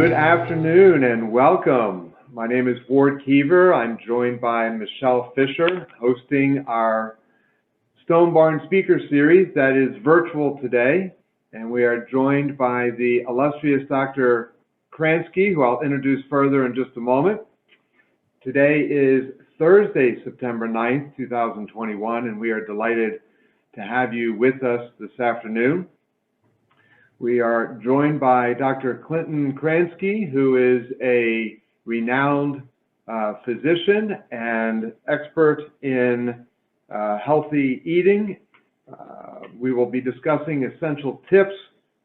Good afternoon and welcome. My name is Ward Keever. I'm joined by Michelle Fisher, hosting our Stone Barn Speaker Series that is virtual today. And we are joined by the illustrious Dr. Kransky, who I'll introduce further in just a moment. Today is Thursday, September 9th, 2021, and we are delighted to have you with us this afternoon. We are joined by Dr. Clinton Kransky, who is a renowned physician and expert in healthy eating. We will be discussing essential tips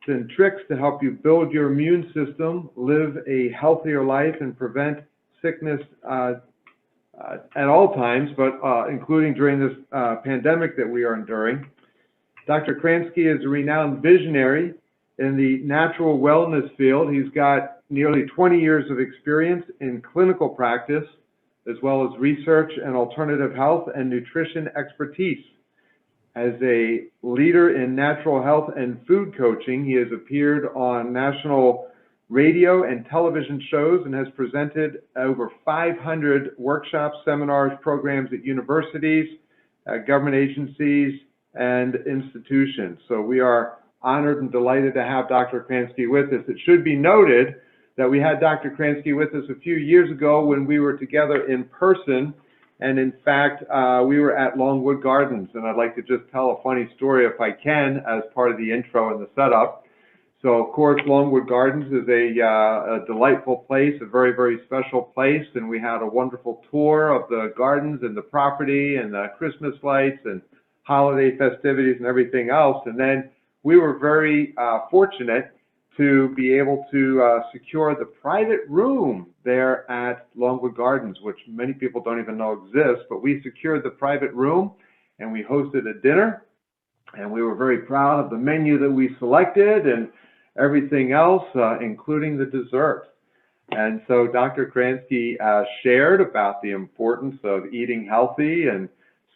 and tricks to help you build your immune system, live a healthier life, and prevent sickness at all times, but including during this pandemic that we are enduring. Dr. Kransky is a renowned visionary in the natural wellness field. He's got nearly 20 years of experience in clinical practice, as well as research and alternative health and nutrition expertise. As a leader in natural health and food coaching, he has appeared on national radio and television shows and has presented over 500 workshops, seminars, programs at universities, government agencies, and institutions. So we are honored and delighted to have Dr. Kransky with us. It should be noted that we had Dr. Kransky with us a few years ago when we were together in person, and in fact, we were at Longwood Gardens, and I'd like to just tell a funny story if I can as part of the intro and the setup. So, of course, Longwood Gardens is a delightful place, a very, very special place, and we had a wonderful tour of the gardens and the property and the Christmas lights and holiday festivities and everything else, and then we were very fortunate to be able to secure the private room there at Longwood Gardens, which many people don't even know exists, but we secured the private room and we hosted a dinner, and we were very proud of the menu that we selected and everything else, including the dessert. And so Dr. Kransky shared about the importance of eating healthy and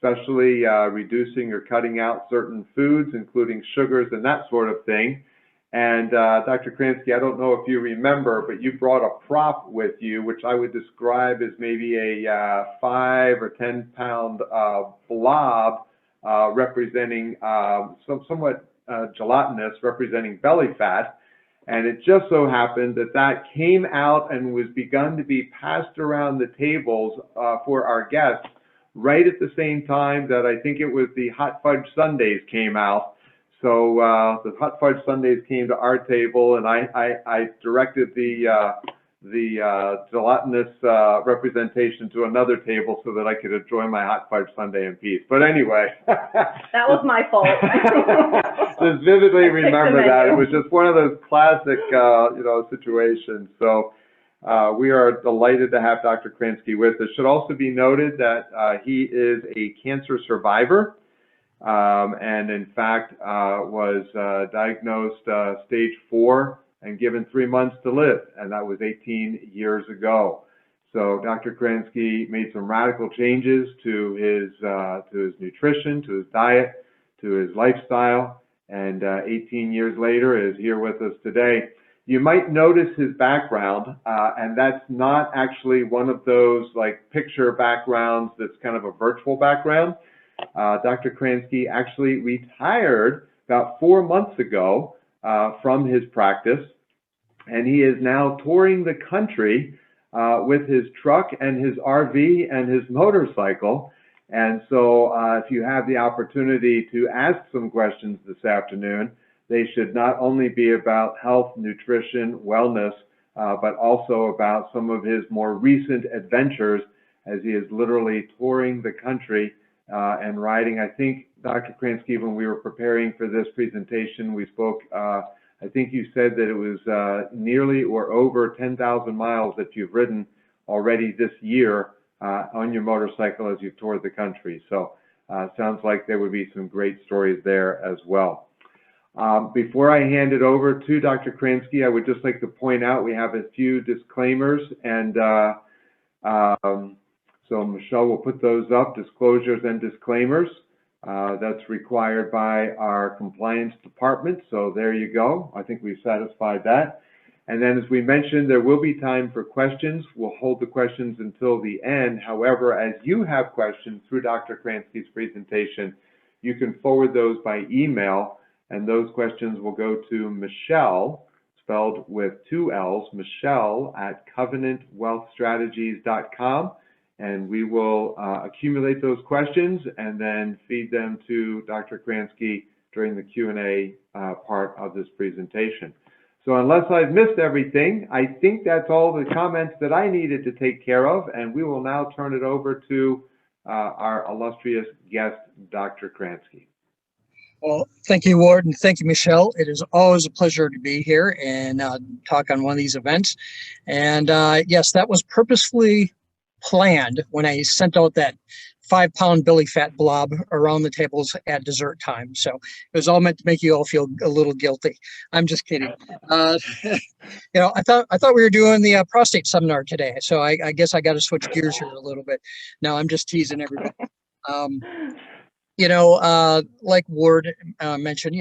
especially reducing or cutting out certain foods, including sugars and that sort of thing. And Dr. Kransky, I don't know if you remember, but you brought a prop with you, which I would describe as maybe a 5 or 10 pound blob representing somewhat gelatinous, representing belly fat. And it just so happened that that came out and was begun to be passed around the tables for our guests right at the same time that I think it was the hot fudge sundaes came out. So the hot fudge sundaes came to our table, and I directed the gelatinous representation to another table so that I could enjoy my hot fudge sundae in peace. But anyway. That was my fault. Just vividly remember that. It was just one of those classic, situations. So we are delighted to have Dr. Kransky with us. It should also be noted that he is a cancer survivor, and in fact was diagnosed stage 4 and given 3 months to live, and that was 18 years ago. So Dr. Kransky made some radical changes to his nutrition, to his diet, to his lifestyle, and 18 years later is here with us today. You might notice his background, and that's not actually one of those like picture backgrounds that's kind of a virtual background. Dr. Kransky actually retired about 4 months ago from his practice, and he is now touring the country with his truck and his RV and his motorcycle. And so if you have the opportunity to ask some questions this afternoon, they should not only be about health, nutrition, wellness, but also about some of his more recent adventures as he is literally touring the country and riding. I think, Dr. Kransky, when we were preparing for this presentation, we spoke, I think you said that it was nearly or over 10,000 miles that you've ridden already this year on your motorcycle as you've toured the country. So sounds like there would be some great stories there as well. Before I hand it over to Dr. Kransky, I would just like to point out we have a few disclaimers, and so Michelle will put those up, disclosures and disclaimers. That's required by our compliance department, so there you go. I think we've satisfied that. And then, as we mentioned, there will be time for questions. We'll hold the questions until the end. However, as you have questions through Dr. Kransky's presentation, you can forward those by email, and those questions will go to Michelle, spelled with 2 L's, Michelle at covenantwealthstrategies.com, and we will accumulate those questions and then feed them to Dr. Kransky during the Q&A part of this presentation. So unless I've missed everything, I think that's all the comments that I needed to take care of, and we will now turn it over to our illustrious guest, Dr. Kransky. Well, thank you, Ward, and thank you, Michelle. It is always a pleasure to be here and talk on one of these events. And yes, that was purposefully planned when I sent out that 5-pound belly fat blob around the tables at dessert time. So it was all meant to make you all feel a little guilty. I'm just kidding. I thought we were doing the prostate seminar today, so I guess I got to switch gears here a little bit. No, I'm just teasing everybody. Like Ward mentioned,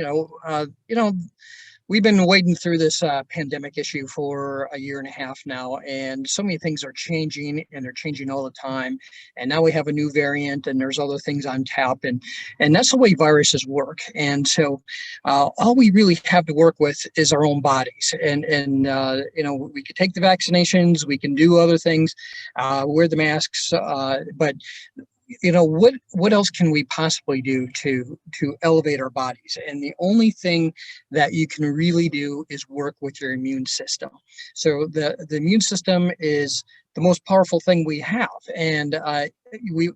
we've been wading through this pandemic issue for a year and a half now, and so many things are changing, and they're changing all the time. And now we have a new variant, and there's other things on tap, and that's the way viruses work. And so all we really have to work with is our own bodies. And we could take the vaccinations, we can do other things, wear the masks, but what else can we possibly do to elevate our bodies? And the only thing that you can really do is work with your immune system. So the immune system is the most powerful thing we have. And I'm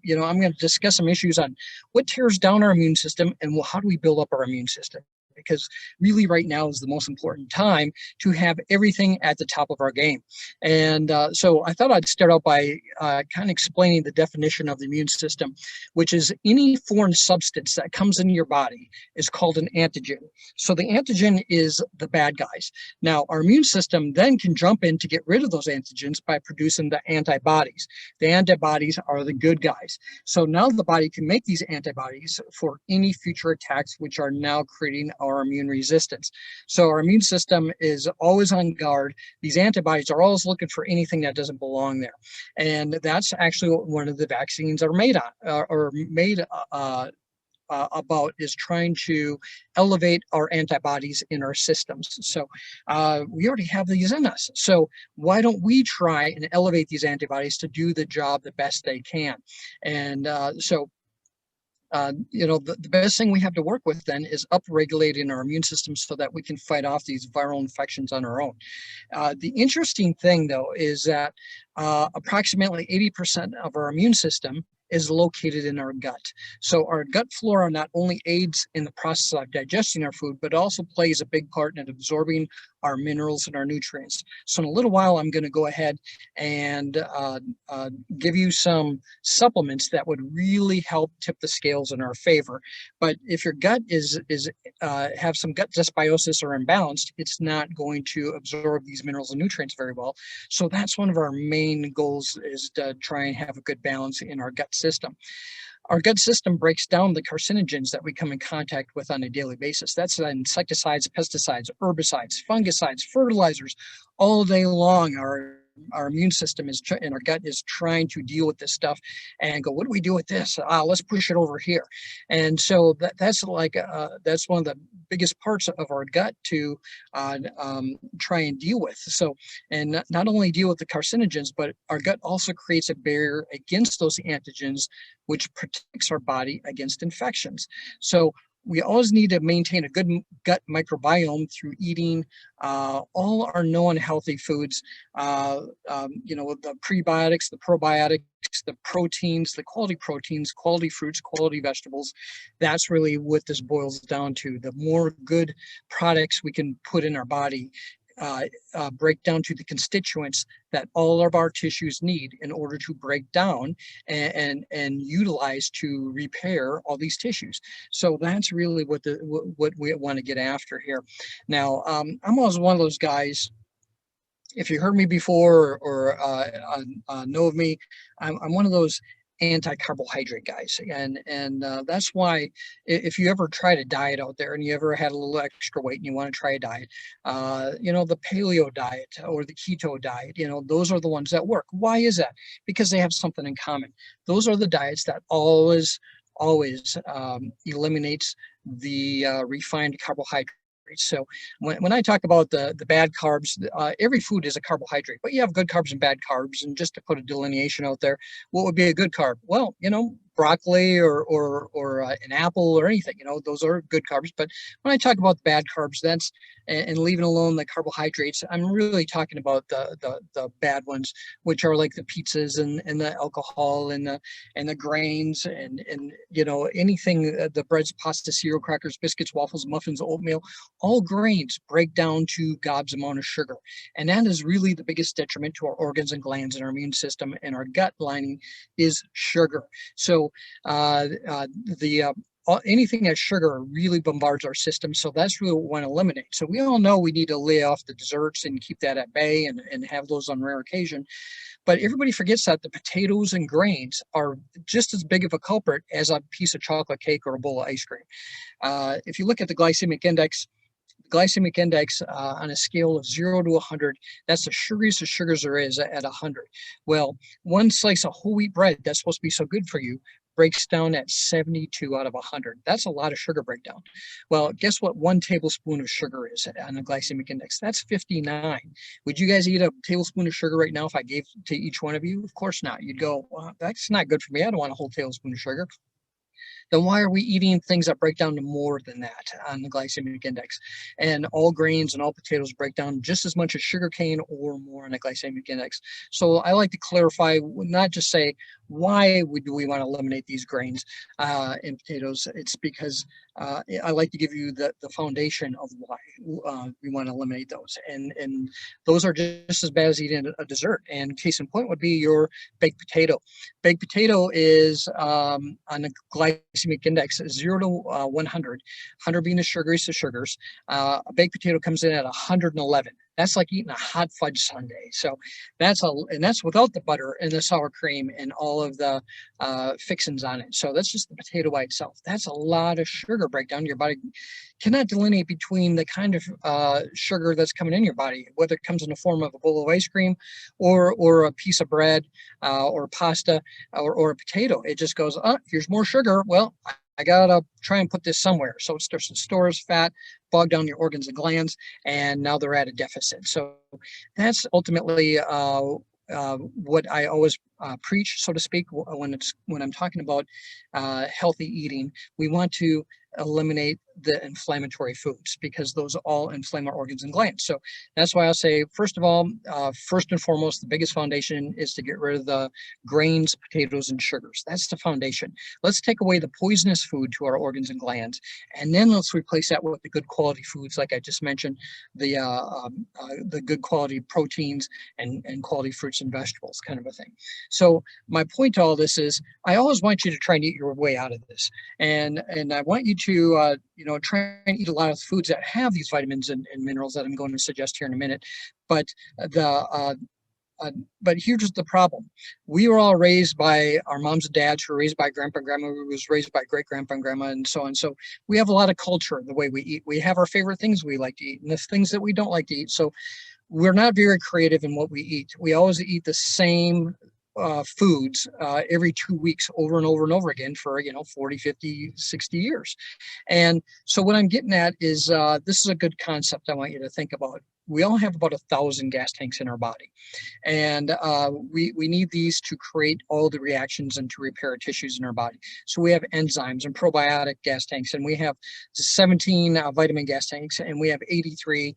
going to discuss some issues on what tears down our immune system and how do we build up our immune system. Because really right now is the most important time to have everything at the top of our game. And so I thought I'd start out by kind of explaining the definition of the immune system, which is any foreign substance that comes into your body is called an antigen. So the antigen is the bad guys. Now, our immune system then can jump in to get rid of those antigens by producing the antibodies. The antibodies are the good guys. So now the body can make these antibodies for any future attacks, which are now creating our immune resistance. So our immune system is always on guard. These antibodies are always looking for anything that doesn't belong there. And that's actually what one of the vaccines are made on, about, is trying to elevate our antibodies in our systems. So we already have these in us. So why don't we try and elevate these antibodies to do the job the best they can? And the best thing we have to work with then is upregulating our immune system so that we can fight off these viral infections on our own. The interesting thing, though, is that approximately 80% of our immune system is located in our gut. So our gut flora not only aids in the process of digesting our food, but also plays a big part in absorbing our minerals and our nutrients. So in a little while, I'm going to go ahead and give you some supplements that would really help tip the scales in our favor. But if your gut is have some gut dysbiosis or imbalanced, it's not going to absorb these minerals and nutrients very well. So that's one of our main goals, is to try and have a good balance in our gut system. Our gut system breaks down the carcinogens that we come in contact with on a daily basis. That's insecticides, pesticides, herbicides, fungicides, fertilizers. All day long, our immune system and our gut is trying to deal with this stuff and go, what do we do with this? Let's push it over here. And so that's one of the biggest parts of our gut to try and deal with. So, and not only deal with the carcinogens, but our gut also creates a barrier against those antigens, which protects our body against infections. So we always need to maintain a good gut microbiome through eating all our known healthy foods, the prebiotics, the probiotics, the proteins, the quality proteins, quality fruits, quality vegetables. That's really what this boils down to. The more good products we can put in our body, break down to the constituents that all of our tissues need in order to break down and utilize to repair all these tissues. So that's really what we want to get after here. Now, I'm always one of those guys. If you heard me before or know of me, I'm one of those anti-carbohydrate guys, and that's why if you ever tried a diet out there and you ever had a little extra weight and you want to try a diet, the paleo diet or the keto diet, those are the ones that work. Why is that? Because they have something in common. Those are the diets that always eliminates the refined carbohydrates. So when I talk about the bad carbs, every food is a carbohydrate, but you have good carbs and bad carbs. And just to put a delineation out there, what would be a good carb? Well, broccoli or an apple or anything, those are good carbs. But when I talk about the bad carbs, that's and leaving alone the carbohydrates, I'm really talking about the bad ones, which are like the pizzas and the alcohol and the grains and anything, the breads, pasta, cereal, crackers, biscuits, waffles, muffins, oatmeal. All grains break down to Gob's amount of sugar. And that is really the biggest detriment to our organs and glands and our immune system and our gut lining is sugar. So anything that's sugar really bombards our system. So that's really what we want to eliminate. So we all know we need to lay off the desserts and keep that at bay and have those on rare occasion. But everybody forgets that the potatoes and grains are just as big of a culprit as a piece of chocolate cake or a bowl of ice cream. If you look at the glycemic index, on a scale of 0 to 100, that's the sugariest of sugars there is at 100. Well, one slice of whole wheat bread that's supposed to be so good for you breaks down at 72 out of 100. That's a lot of sugar breakdown. Well, guess what 1 tablespoon of sugar is on the glycemic index? That's 59. Would you guys eat a tablespoon of sugar right now if I gave to each one of you? Of course not. You'd go, well, that's not good for me. I don't want a whole tablespoon of sugar. Then why are we eating things that break down to more than that on the glycemic index? And all grains and all potatoes break down just as much as sugarcane or more on the glycemic index. So I like to clarify, not just say, why do we want to eliminate these grains and potatoes? It's because I like to give you the foundation of why we want to eliminate those. And those are just as bad as eating a dessert. And case in point would be your baked potato. Baked potato is on the glycemic index 0 to 100, 100 being the sugariest of sugars. A baked potato comes in at 111. That's like eating a hot fudge sundae. So that's without the butter and the sour cream and all of the fixings on it. So that's just the potato by itself. That's a lot of sugar breakdown. Your body cannot delineate between the kind of sugar that's coming in your body, whether it comes in the form of a bowl of ice cream or a piece of bread or pasta or a potato. It just goes, oh, here's more sugar. Well, I gotta try and put this somewhere. So it starts to store as fat, bog down your organs and glands, and now they're at a deficit. So that's ultimately what I always preach, so to speak, when I'm talking about healthy eating. We want to eliminate the inflammatory foods because those all inflame our organs and glands. So that's why I'll say, first of all, first and foremost, the biggest foundation is to get rid of the grains, potatoes, and sugars. That's the foundation. Let's take away the poisonous food to our organs and glands, and then let's replace that with the good quality foods, like I just mentioned, the good quality proteins and quality fruits and vegetables, kind of a thing. So my point to all this is, I always want you to try and eat your way out of this, and I want you to try and eat a lot of foods that have these vitamins and minerals that I'm going to suggest here in a minute. But but here's the problem. We were all raised by our moms and dads, who were raised by grandpa and grandma, who was raised by great grandpa and grandma, and so on. So we have a lot of culture the way we eat. We have our favorite things we like to eat and the things that we don't like to eat. So we're not very creative in what we eat. We always eat the same foods every 2 weeks over and over and over again for 40, 50, 60 years. And so what I'm getting at is this is a good concept I want you to think about. We all have about 1,000 gas tanks in our body, and we need these to create all the reactions and to repair tissues in our body. So we have enzymes and probiotic gas tanks, and we have 17 vitamin gas tanks, and we have 83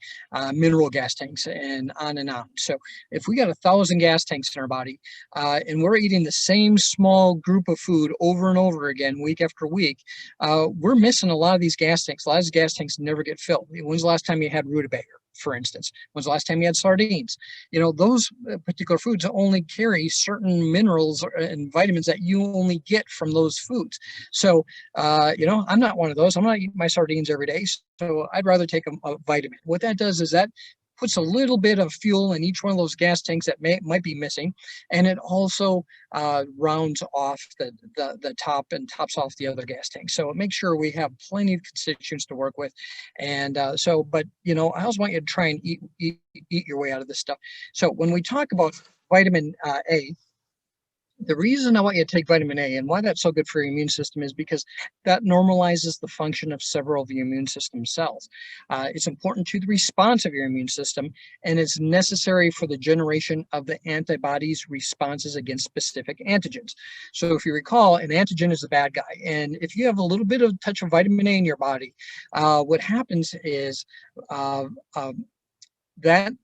mineral gas tanks, and on and on. So if we got 1,000 gas tanks in our body, and we're eating the same small group of food over and over again, week after week, we're missing a lot of these gas tanks. A lot of these gas tanks never get filled. When's the last time you had rutabaga, for instance? When's the last time you had sardines? Those particular foods only carry certain minerals and vitamins that you only get from those foods. So, I'm not one of those. I'm not eating my sardines every day. So I'd rather take a vitamin. What that does is that puts a little bit of fuel in each one of those gas tanks that might be missing, and it also rounds off the top and tops off the other gas tanks. So it makes sure we have plenty of constituents to work with. And but I always want you to try and eat your way out of this stuff. So when we talk about vitamin A, the reason I want you to take vitamin A and why that's so good for your immune system is because that normalizes the function of several of your immune system cells. It's important to the response of your immune system, and it's necessary for the generation of the antibodies responses against specific antigens. So if you recall, an antigen is a bad guy. And if you have a little bit of touch of vitamin A in your body, what happens is that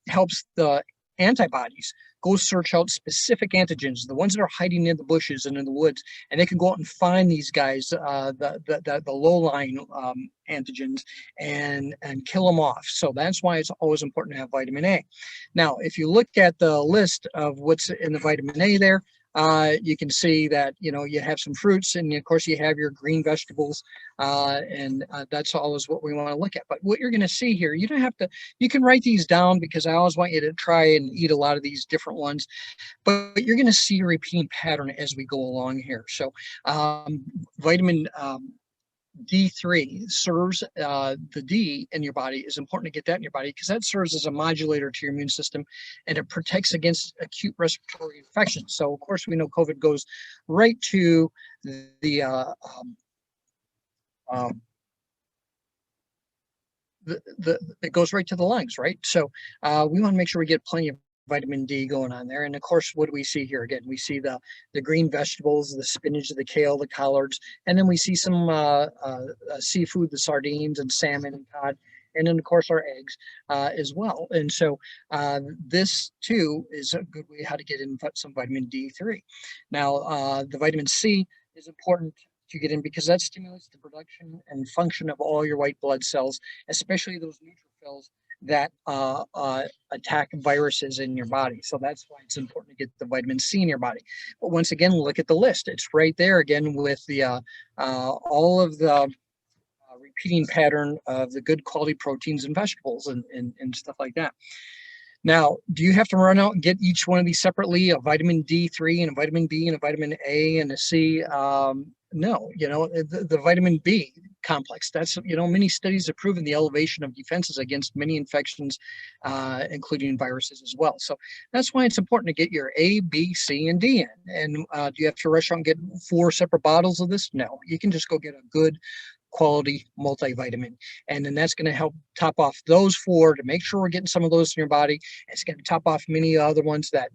helps the antibodies go search out specific antigens, the ones that are hiding in the bushes and in the woods, and they can go out and find these guys, the low-lying antigens, and kill them off. So that's why it's always important to have vitamin A. Now, if you look at the list of what's in the vitamin A there, you can see that you have some fruits, and of course you have your green vegetables, and that's always what we want to look at. But what you're going to see here, you don't have to. You can write these down because I always want you to try and eat a lot of these different ones. But you're going to see a repeating pattern as we go along here. So vitamin D3 serves the D in your body. Is important to get that in your body because that serves as a modulator to your immune system, and it protects against acute respiratory infections. So of course we know COVID goes right to it goes right to the lungs, right? So we want to make sure we get plenty of vitamin D going on there. And of course, what do we see here? Again, we see the green vegetables, the spinach, the kale, the collards, and then we see some seafood, the sardines and salmon and cod, and then of course our eggs as well. And so this too is a good way how to get in some vitamin D3. Now, the vitamin C is important to get in because that stimulates the production and function of all your white blood cells, especially those neutrophils that attack viruses in your body. So that's why it's important to get the vitamin C in your body. But once again, look at the list. It's right there again with the all of the repeating pattern of the good quality proteins and vegetables and stuff like that. Now, do you have to run out and get each one of these separately, a vitamin D3 and a vitamin B and a vitamin A and a C? No, the vitamin B complex, that's, many studies have proven the elevation of defenses against many infections, including viruses as well. So that's why it's important to get your A, B, C, and D in. And do you have to rush out and get 4 separate bottles of this? No, you can just go get a good quality multivitamin, and then that's going to help top off those 4 to make sure we're getting some of those in your body. It's going to top off many other ones that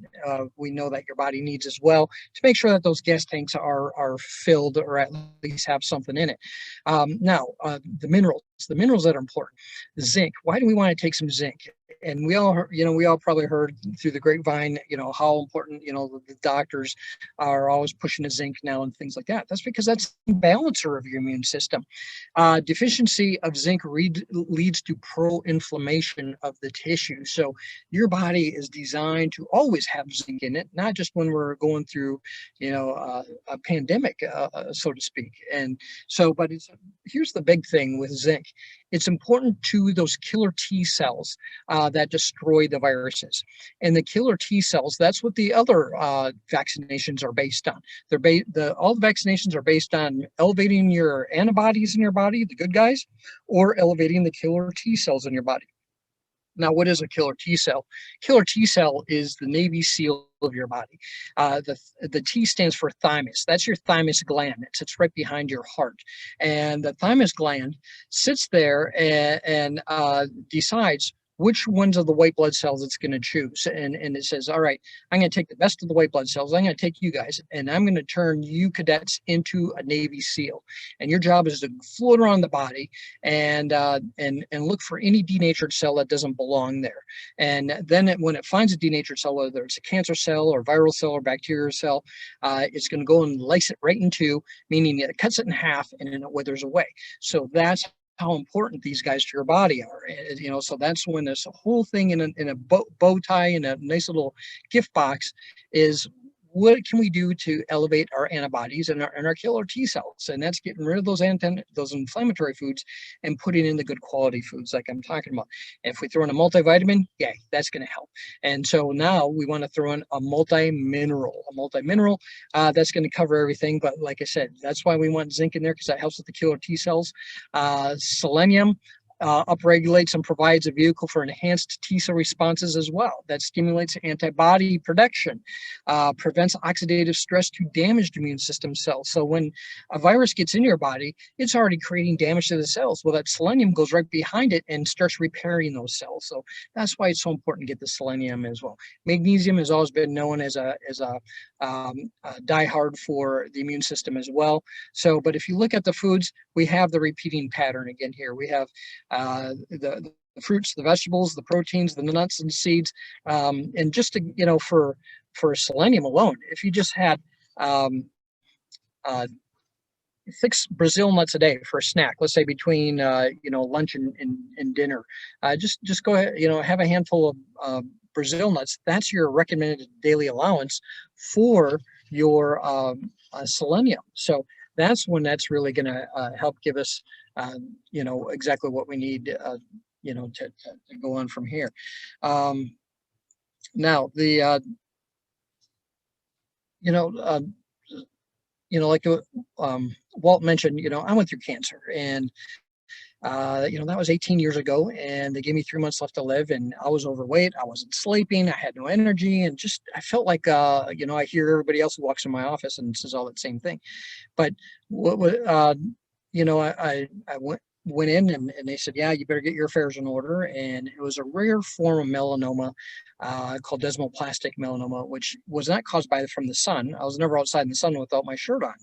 we know that your body needs as well to make sure that those gas tanks are filled or at least have something in it. Now, the minerals that are important. Zinc. Why do we want to take some zinc? And we all probably heard through the grapevine, how important, the doctors are always pushing the zinc now and things like that. That's because that's a balancer of your immune system. Deficiency of zinc leads to pro-inflammation of the tissue. So your body is designed to always have zinc in it, not just when we're going through, a pandemic, so to speak. And so, but here's the big thing with zinc. It's important to those killer T cells that destroy the viruses. And the killer T cells, that's what the other vaccinations are based on. All the vaccinations are based on elevating your antibodies in your body, the good guys, or elevating the killer T cells in your body. Now, what is a killer T cell? Killer T cell is the Navy SEAL of your body. The T stands for thymus. That's your thymus gland. It sits right behind your heart. And the thymus gland sits there and decides which ones of the white blood cells it's going to choose. And it says, all right, I'm going to take the best of the white blood cells. I'm going to take you guys, and I'm going to turn you cadets into a Navy SEAL. And your job is to float around the body and look for any denatured cell that doesn't belong there. And then when it finds a denatured cell, whether it's a cancer cell or viral cell or bacterial cell, it's going to go and lice it right in two, meaning it cuts it in half and then it withers away. So that's how important these guys to your body are. So that's when this whole thing in a bow tie and a nice little gift box is what can we do to elevate our antibodies and our killer T cells? And that's getting rid of those inflammatory foods and putting in the good quality foods like I'm talking about. And if we throw in a multivitamin, yeah, that's going to help. And so now we want to throw in a multi-mineral, that's going to cover everything. But like I said, that's why we want zinc in there, because that helps with the killer T cells. Selenium upregulates and provides a vehicle for enhanced T cell responses as well. That stimulates antibody production, prevents oxidative stress to damaged immune system cells. So when a virus gets in your body, it's already creating damage to the cells. Well, that selenium goes right behind it and starts repairing those cells. So that's why it's so important to get the selenium as well. Magnesium has always been known as a diehard for the immune system as well. So, but if you look at the foods, we have the repeating pattern again here. We have the fruits, the vegetables, the proteins, the nuts and seeds, and just to, for selenium alone, if you just had 6 Brazil nuts a day for a snack, let's say between lunch and dinner, just go ahead, have a handful of Brazil nuts. That's your recommended daily allowance for your selenium. So that's when that's really going to help give us, exactly what we need, to go on from here. Now, the, like Walt mentioned, I went through cancer, and that was 18 years ago, and they gave me 3 months left to live, and I was overweight. I wasn't sleeping. I had no energy, and I felt like, I hear everybody else who walks in my office and says all that same thing. But I went in, and they said, yeah, you better get your affairs in order. And it was a rare form of melanoma called desmoplastic melanoma, which was not caused from the sun. I was never outside in the sun without my shirt on,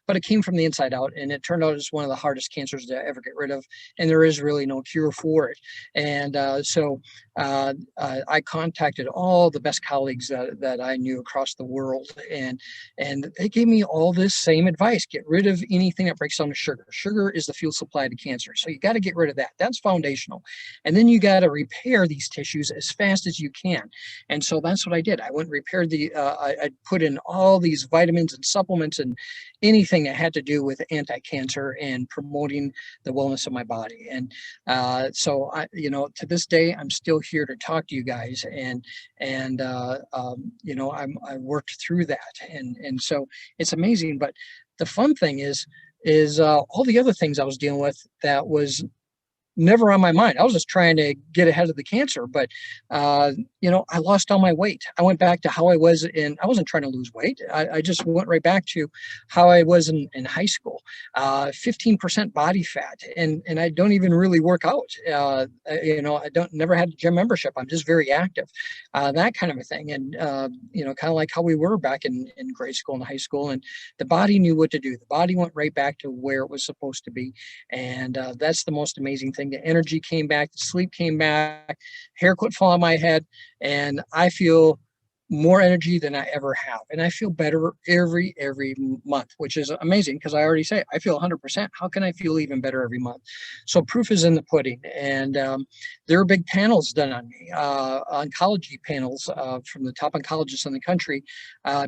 but it came from the inside out, and it turned out it's one of the hardest cancers to ever get rid of, and there is really no cure for it. And so I contacted all the best colleagues that I knew across the world, and they gave me all this same advice: get rid of anything that breaks down to sugar. Sugar is the fuel supply to cancer, so you got to get rid of that. That's foundational, and then you got to repair these tissues as fast as you can. And so that's what I did. I went and repaired I put in all these vitamins and supplements and anything that had to do with anti-cancer and promoting the wellness of my body. And so to this day, I'm still here to talk to you guys, and I worked through that, and so it's amazing. But the fun thing is all the other things I was dealing with that was never on my mind. I was just trying to get ahead of the cancer, but I lost all my weight. I went back to how I was I wasn't trying to lose weight. I just went right back to how I was in high school, 15% body fat. And I don't even really work out. I never had a gym membership. I'm just very active, that kind of a thing. And, kind of like how we were back in grade school and high school, and the body knew what to do. The body went right back to where it was supposed to be. And that's the most amazing thing. The energy came back, the sleep came back, hair quit falling on my head, and I feel more energy than I ever have. And I feel better every month, which is amazing, because I already say I feel 100%. How can I feel even better every month? So proof is in the pudding. And there are big panels done on me, oncology panels from the top oncologists in the country,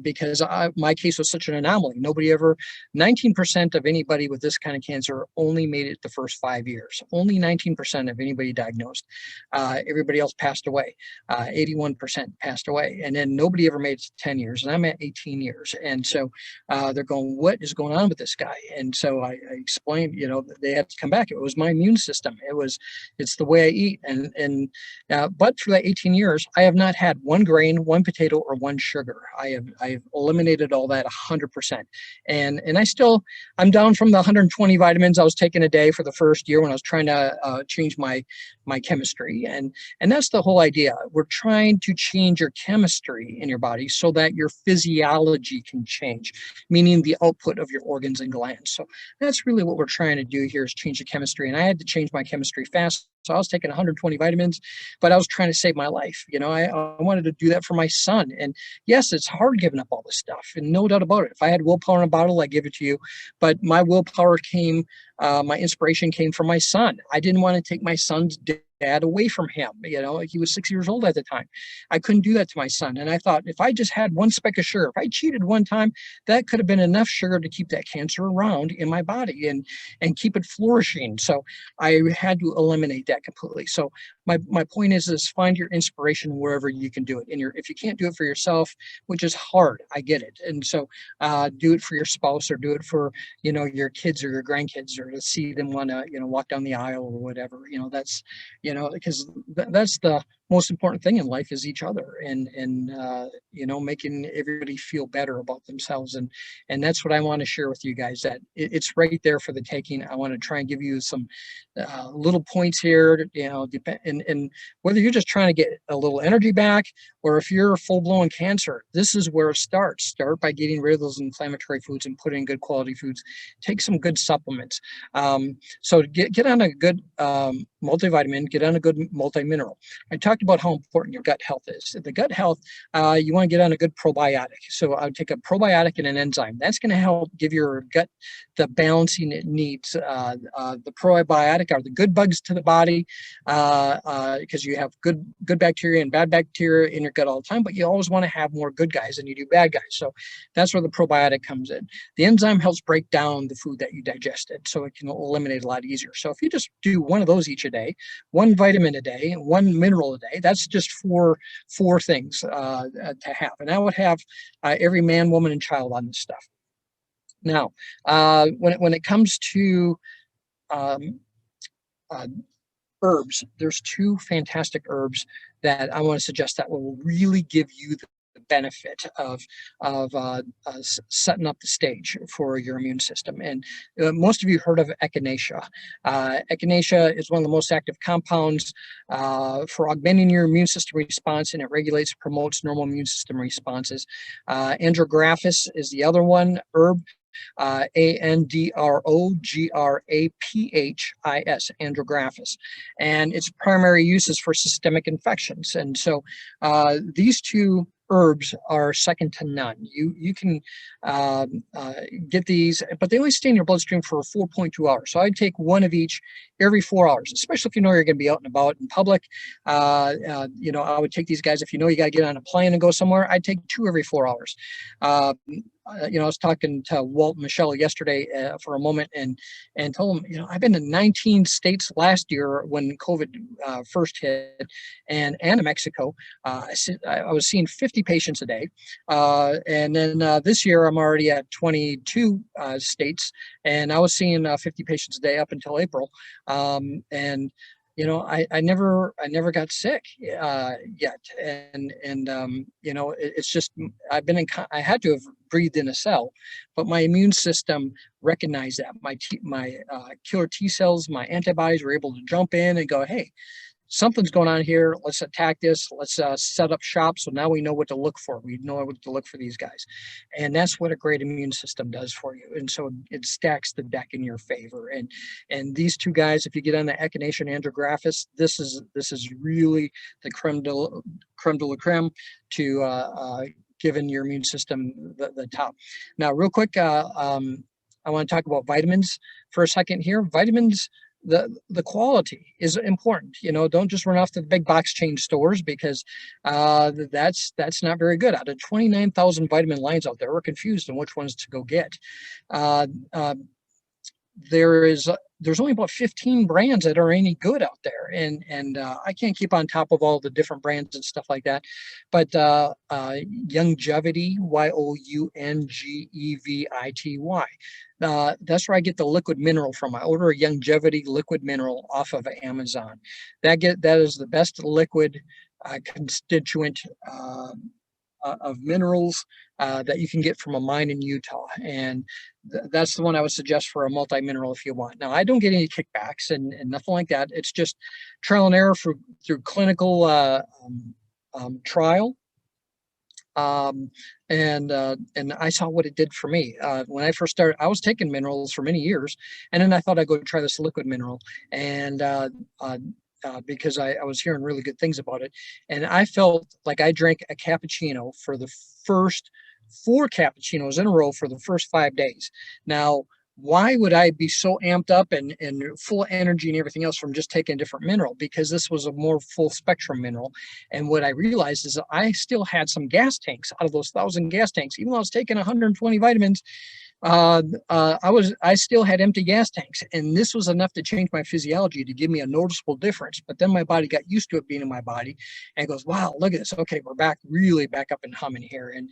because my case was such an anomaly. 19% of anybody with this kind of cancer only made it the first 5 years. Only 19% of anybody diagnosed. Everybody else passed away. 81% passed away. And then nobody ever made it to 10 years, and I'm at 18 years. And so they're going, what is going on with this guy? And so I explained, they had to come back. It was my immune system. It's the way I eat. But for that 18 years, I have not had one grain, one potato, or one sugar. I've eliminated all that 100%. And I'm down from the 120 vitamins I was taking a day for the first year when I was trying to change my chemistry. And that's the whole idea. We're trying to change your chemistry in your body so that your physiology can change, meaning the output of your organs and glands. So that's really what we're trying to do here, is change the chemistry. And I had to change my chemistry fast. So I was taking 120 vitamins, but I was trying to save my life. I wanted to do that for my son. And yes, it's hard giving up all this stuff, and no doubt about it. If I had willpower in a bottle, I'd give it to you. But my willpower my inspiration came from my son. I didn't want to take my son's dad away from him. You know, he was 6 years old at the time. I couldn't do that to my son. And I thought, if I just had one speck of sugar, if I cheated one time, that could have been enough sugar to keep that cancer around in my body and keep it flourishing. So I had to eliminate that completely. So my point is find your inspiration wherever you can do it. And if you can't do it for yourself, which is hard, I get it. And so do it for your spouse, or do it for, you know, your kids or your grandkids, or to see them want to, you know, walk down the aisle or whatever. You know, that's, you know, because that's the most important thing in life, is each other, and you know, making everybody feel better about themselves. And that's what I want to share with you guys, that it's right there for the taking. I want to try and give you some little points here, you know, and whether you're just trying to get a little energy back, or if you're full-blown cancer, this is where it starts. Start by getting rid of those inflammatory foods and put in good quality foods. Take some good supplements. So get on a good multivitamin, get on a good multi-mineral. I talked about how important your gut health is. The gut health, you want to get on a good probiotic. So I would take a probiotic and an enzyme. That's going to help give your gut the balancing it needs. The probiotic are the good bugs to the body, because you have good bacteria and bad bacteria in your gut all the time, but you always want to have more good guys than you do bad guys. So that's where the probiotic comes in. The enzyme helps break down the food that you digested, so it can eliminate a lot easier. So if you just do one of those each a day, one vitamin a day, one mineral a day, that's just four things to have. And I would have every man, woman, and child on this stuff. Now, when it comes to um, herbs, there's two fantastic herbs that I want to suggest that will really give you the benefit of setting up the stage for your immune system. And most of you heard of Echinacea. Echinacea is one of the most active compounds for augmenting your immune system response, and it regulates, promotes normal immune system responses. Andrographis is the other one, herb. Andrographis, andrographis, and its primary use is for systemic infections. And so these two herbs are second to none. You can get these, but they only stay in your bloodstream for 4.2 hours. So I'd take one of each every 4 hours, especially if you know you're going to be out and about in public. You know, I would take these guys if you know you got to get on a plane and go somewhere. I'd take two every 4 hours. You know, I was talking to Walt and Michelle yesterday for a moment, and told them, you know, I've been in 19 states last year when COVID first hit, and Mexico. I was seeing 50 patients a day, and then this year I'm already at 22 states, and I was seeing 50 patients a day up until April, and you know, I never got sick yet, and you know, it's just I had to have breathed in a cell, but my immune system recognized that. My killer T cells, my antibodies were able to jump in and go, hey, something's going on here. Let's attack this. Let's set up shop. So now we know what to look for. We know what to look for these guys. And that's what a great immune system does for you. And so it stacks the deck in your favor. And these two guys, if you get on the Echinacea and Andrographis, this is really the creme de la creme to giving your immune system the top. Now, real quick, I want to talk about vitamins for a second here. Vitamins, the quality is important. You know, don't just run off to the big box chain stores, because that's not very good. Out of 29,000 vitamin lines out there, we're confused on which ones to go get. There's only about 15 brands that are any good out there, and I can't keep on top of all the different brands and stuff like that. But Youngevity, Youngevity, that's where I get the liquid mineral from. I order a Youngevity liquid mineral off of Amazon. That is the best liquid constituent of minerals that you can get from a mine in Utah, and that's the one I would suggest for a multi-mineral if you want. Now, I don't get any kickbacks and nothing like that. It's just trial and error through clinical trial. And I saw what it did for me. When I first started, I was taking minerals for many years, and then I thought I'd go try this liquid mineral, and because I was hearing really good things about it, and I felt like I drank a cappuccino for the first 4 cappuccinos in a row for the first 5 days. Now, why would I be so amped up and full of energy and everything else from just taking a different mineral? Because this was a more full spectrum mineral. And what I realized is that I still had some gas tanks out of those 1,000 gas tanks. Even though I was taking 120 vitamins, I still had empty gas tanks, and this was enough to change my physiology to give me a noticeable difference. But then my body got used to it being in my body, and it goes, wow, look at this. Okay, we're really back up and humming here, and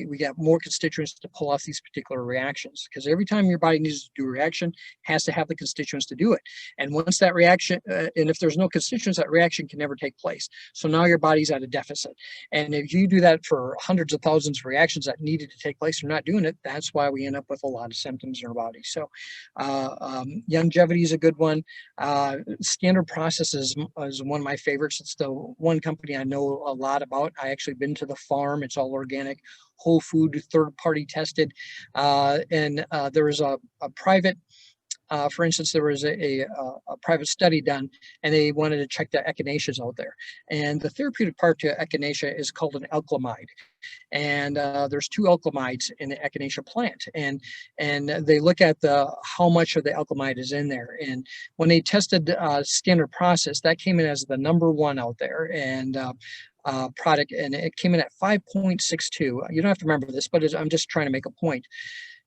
we got more constituents to pull off these particular reactions, because every time your body needs to do a reaction, has to have the constituents to do it. And once that reaction, and if there's no constituents, that reaction can never take place. So now your body's at a deficit, and if you do that for hundreds of thousands of reactions that needed to take place, you're not doing it. That's why we end up with a lot of symptoms in our body. So longevity is a good one. Standard Process is one of my favorites. It's the one company I know a lot about. I actually been to the farm. It's all organic, whole food, third party tested. And there was a private, for instance, there was a private study done, and they wanted to check the echinaceas out there. And the therapeutic part to echinacea is called an alkalamide. And there's 2 alkalamides in the echinacea plant, and they look at how much of the alkalamide is in there. And when they tested Standard Process, that came in as the #1 out there, and product, and it came in at 5.62. You don't have to remember this, but I'm just trying to make a point.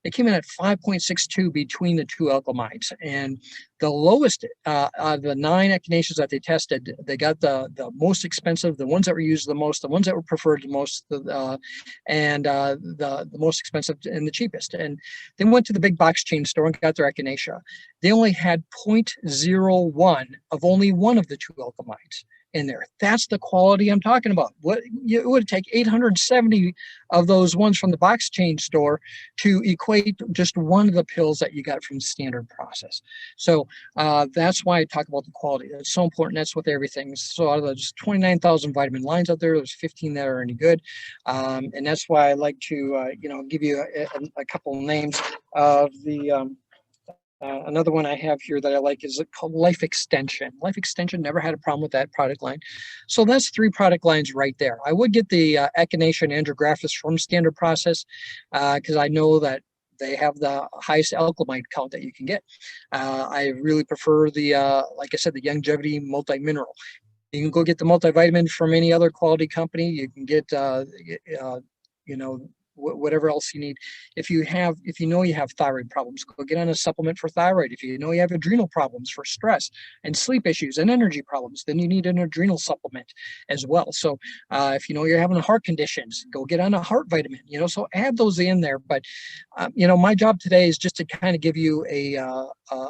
It came in at 5.62 between the 2 alkalamides, and the lowest out of the 9 echinaceas that they tested, they got the most expensive, the ones that were used the most, the ones that were preferred the most, and the most expensive and the cheapest. And they went to the big box chain store and got their echinacea. They only had 0.01 of only one of the 2 alkalamides in there. That's the quality I'm talking about. It would take 870 of those ones from the box chain store to equate just one of the pills that you got from Standard Process. So that's why I talk about the quality. It's so important. That's with everything. So out of those 29,000 vitamin lines out there, there's 15 that are any good, and that's why I like to give you a couple of names of the. Another one I have here that I like is called Life Extension. Life Extension, never had a problem with that product line. So that's 3 product lines right there. I would get the Echinacea and Andrographis from Standard Process, because I know that they have the highest alkalamide count that you can get. I really prefer the, like I said, the Longevity multi-mineral. You can go get the multivitamin from any other quality company. You can get, whatever else you need. If you know you have thyroid problems, go get on a supplement for thyroid. If you know you have adrenal problems for stress and sleep issues and energy problems, then you need an adrenal supplement as well. So if you know you're having heart conditions, go get on a heart vitamin, so add those in there. But my job today is just to kind of give you a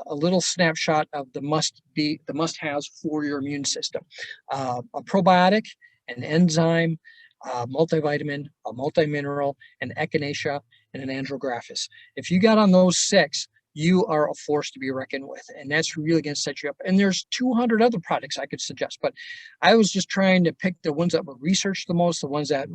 little snapshot of the must-haves for your immune system. A probiotic, an enzyme, multivitamin, a multimineral, an echinacea, and an andrographis. If you got on those 6, you are a force to be reckoned with, and that's really going to set you up. And there's 200 other products I could suggest, but I was just trying to pick the ones that were researched the most, the ones that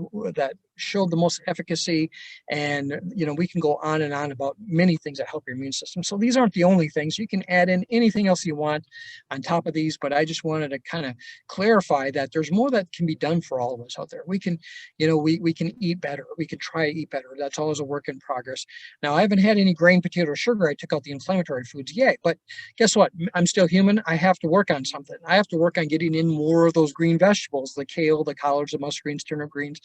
showed the most efficacy. And we can go on and on about many things that help your immune system. So these aren't the only things. You can add in anything else you want on top of these, but I just wanted to kind of clarify that there's more that can be done for all of us out there. We can, we can eat better. We can try to eat better. That's always a work in progress. Now, I haven't had any grain, potato, or sugar. I took out the inflammatory foods, yay. But guess what? I'm still human. I have to work on something. I have to work on getting in more of those green vegetables, the kale, the collards, the muscadines, turnip greens.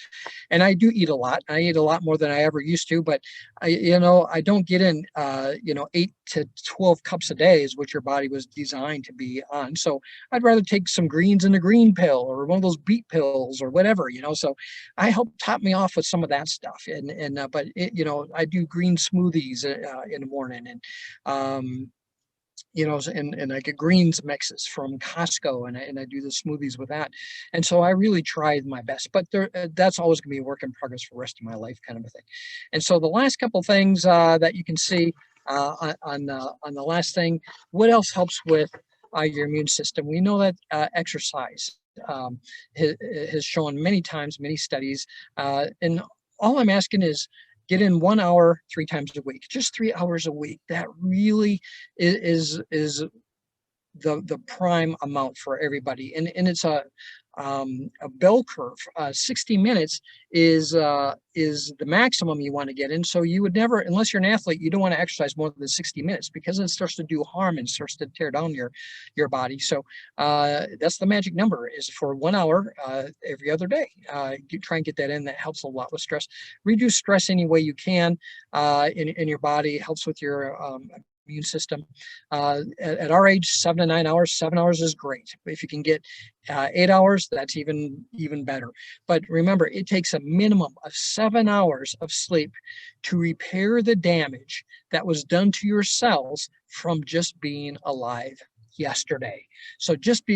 And I do eat a lot. I eat a lot more than I ever used to, but I don't get in 8 to 12 cups a day is what your body was designed to be on. So I'd rather take some greens in a green pill or one of those beet pills or whatever, so I help top me off with some of that stuff. But I do green smoothies in the morning, and and I get greens mixes from Costco, and I do the smoothies with that. And so I really tried my best, but that's always going to be a work in progress for the rest of my life, kind of a thing. And so the last couple things that you can see on the last thing, what else helps with your immune system? We know that exercise has shown many times, many studies, and all I'm asking is get in 1 hour 3 times a week, just 3 hours a week. That really is the prime amount for everybody. And it's a a bell curve. 60 minutes is the maximum you want to get in. So you would never, unless you're an athlete, you don't want to exercise more than 60 minutes because it starts to do harm and starts to tear down your body. So that's the magic number, is for 1 hour every other day. Try and get that in. That helps a lot with stress. Reduce stress any way you can in your body. It helps with your immune system. At our age, 7 to 9 hours, 7 hours is great. If you can get 8 hours, that's even better. But remember, it takes a minimum of 7 hours of sleep to repair the damage that was done to your cells from just being alive yesterday. So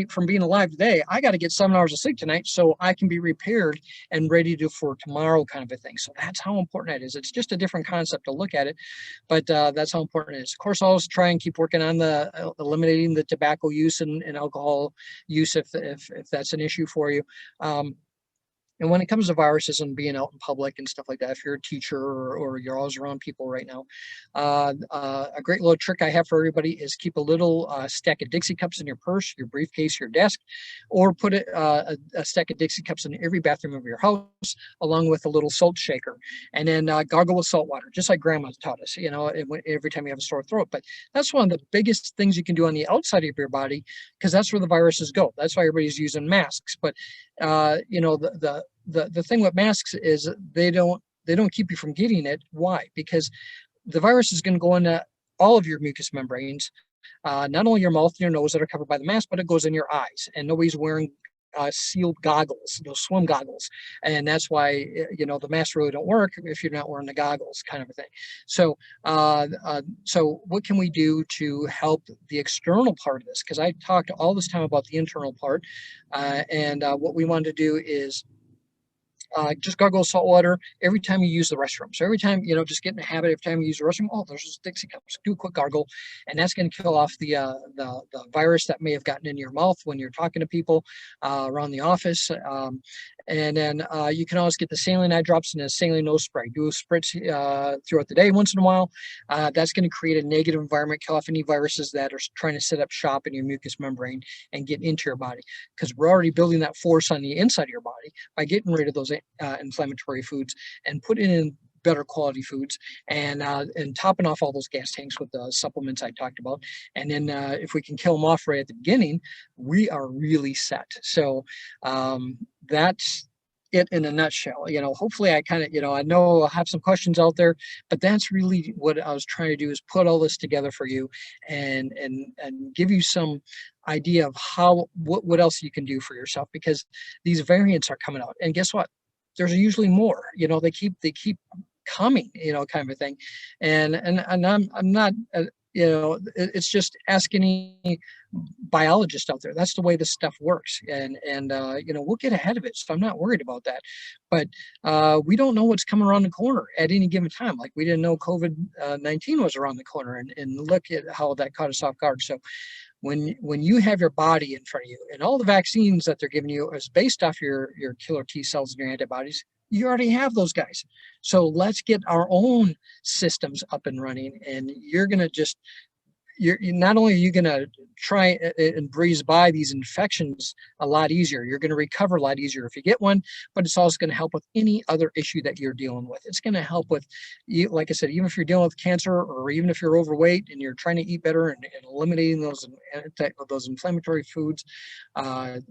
from being alive today, I got to get 7 hours of sleep tonight so I can be repaired and ready for tomorrow, kind of a thing. So that's how important it is. It's just a different concept to look at it, but that's how important it is. Of course, always try and keep working on the eliminating the tobacco use and alcohol use if that's an issue for you. And when it comes to viruses and being out in public and stuff like that, if you're a teacher or you're always around people right now, a great little trick I have for everybody is keep a little stack of Dixie cups in your purse, your briefcase, your desk, or put a stack of Dixie cups in every bathroom of your house, along with a little salt shaker. And then gargle with salt water, just like Grandma taught us, every time you have a sore throat. But that's one of the biggest things you can do on the outside of your body, because that's where the viruses go. That's why everybody's using masks. But the thing with masks is they don't keep you from getting it. Why? Because the virus is going to go into all of your mucous membranes, not only your mouth and your nose that are covered by the mask, but it goes in your eyes. And nobody's wearing sealed goggles, those swim goggles, and that's why the masks really don't work if you're not wearing the goggles, kind of a thing. So so what can we do to help the external part of this? Because I talked all this time about the internal part, and what we want to do is just gargle salt water every time you use the restroom. So every time, just get in the habit, every time you use the restroom, oh, there's those Dixie cups. Do a quick gargle, and that's going to kill off the virus that may have gotten in your mouth when you're talking to people around the office. And then you can always get the saline eye drops and a saline nose spray. Do a spritz throughout the day once in a while. That's going to create a negative environment, kill off any viruses that are trying to set up shop in your mucous membrane and get into your body, because we're already building that force on the inside of your body by getting rid of those inflammatory foods and putting in better quality foods, and topping off all those gas tanks with the supplements I talked about. And then if we can kill them off right at the beginning, we are really set. So that's it in a nutshell. Hopefully I kind of, I know I'll have some questions out there, but that's really what I was trying to do, is put all this together for you and give you some idea of what else you can do for yourself, because these variants are coming out, and guess what? There's usually more. They keep coming, kind of a thing. And I'm not it's just ask any biologist out there. That's the way this stuff works, and we'll get ahead of it, so I'm not worried about that. But we don't know what's coming around the corner at any given time. Like, we didn't know COVID-19 was around the corner, and look at how that caught us off guard. So when you have your body in front of you, and all the vaccines that they're giving you is based off your killer T cells and your antibodies, you already have those guys. So let's get our own systems up and running, and you're going to just you're not only are you going to try and breeze by these infections a lot easier, you're going to recover a lot easier if you get one, but it's also going to help with any other issue that you're dealing with. It's going to help with, like I said, even if you're dealing with cancer, or even if you're overweight and you're trying to eat better and eliminating those inflammatory foods,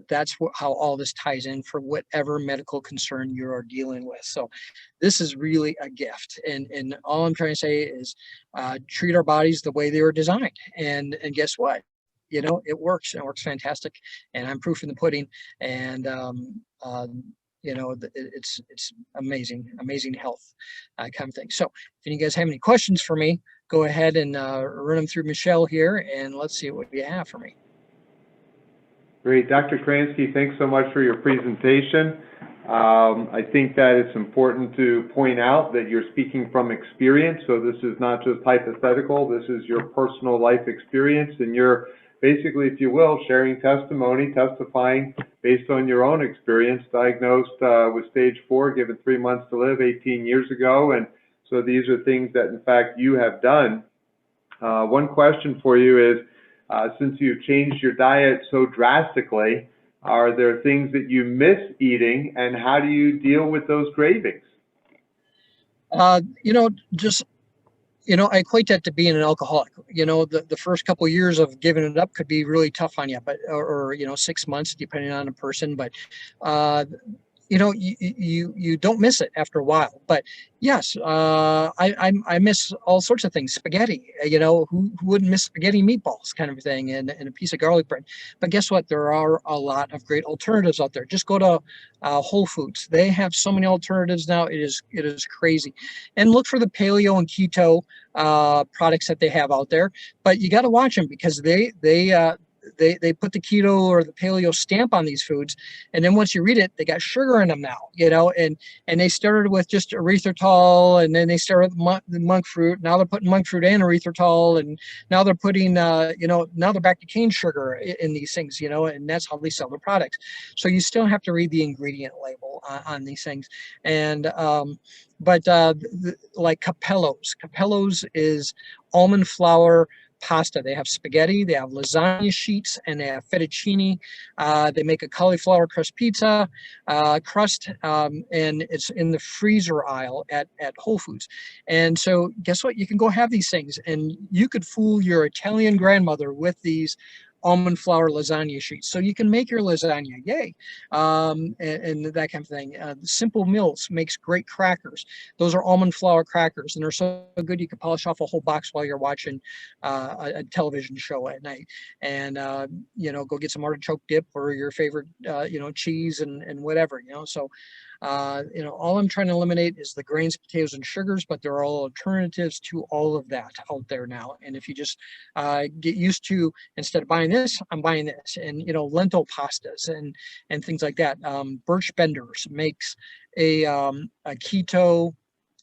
that's how all this ties in for whatever medical concern you are dealing with. So this is really a gift. And all I'm trying to say is treat our bodies the way they were designed. And guess what? It works, and it works fantastic. And I'm proof in the pudding. And it's amazing health kind of thing. So if you guys have any questions for me, go ahead and run them through Michelle here, and let's see what you have for me. Great. Dr. Kransky, thanks so much for your presentation. I think that it's important to point out that you're speaking from experience, so this is not just hypothetical, this is your personal life experience, and you're basically, if you will, sharing testifying based on your own experience, diagnosed with stage 4, given 3 months to live 18 years ago, and so these are things that, in fact, you have done. One question for you is, since you've changed your diet so drastically, Are there things that you miss eating, and how do you deal with those cravings? You know, just, I equate that to being an alcoholic. The first couple of years of giving it up could be really tough on you, but, or 6 months, depending on the person. But, uh, you don't miss it after a while. But yes, I miss all sorts of things. Spaghetti, who wouldn't miss spaghetti meatballs kind of thing, and a piece of garlic bread. But guess what? There are a lot of great alternatives out there. Just go to Whole Foods. They have so many alternatives now. It is crazy. And look for the paleo and keto products that they have out there. But you got to watch them, because they put the keto or the paleo stamp on these foods, and then once you read it, they got sugar in them now, and they started with just erythritol, and then they started with the monk fruit. Now they're putting monk fruit and erythritol, and now they're putting now they're back to cane sugar in these things, and that's how they sell their products. So you still have to read the ingredient label on these things. And but like Capello's is almond flour pasta. They have spaghetti, they have lasagna sheets, and they have fettuccine. They make a cauliflower crust pizza crust, and it's in the freezer aisle at Whole Foods. And so guess what? You can go have these things, and you could fool your Italian grandmother with these almond flour lasagna sheets. So you can make your lasagna, yay, and that kind of thing. Simple Mills makes great crackers. Those are almond flour crackers, and they're so good you can polish off a whole box while you're watching a television show at night. And go get some artichoke dip or your favorite cheese and whatever. So all I'm trying to eliminate is the grains, potatoes, and sugars, but there are all alternatives to all of that out there now. And if you just get used to, instead of buying this, I'm buying this, and lentil pastas and things like that. Birch Benders makes a keto,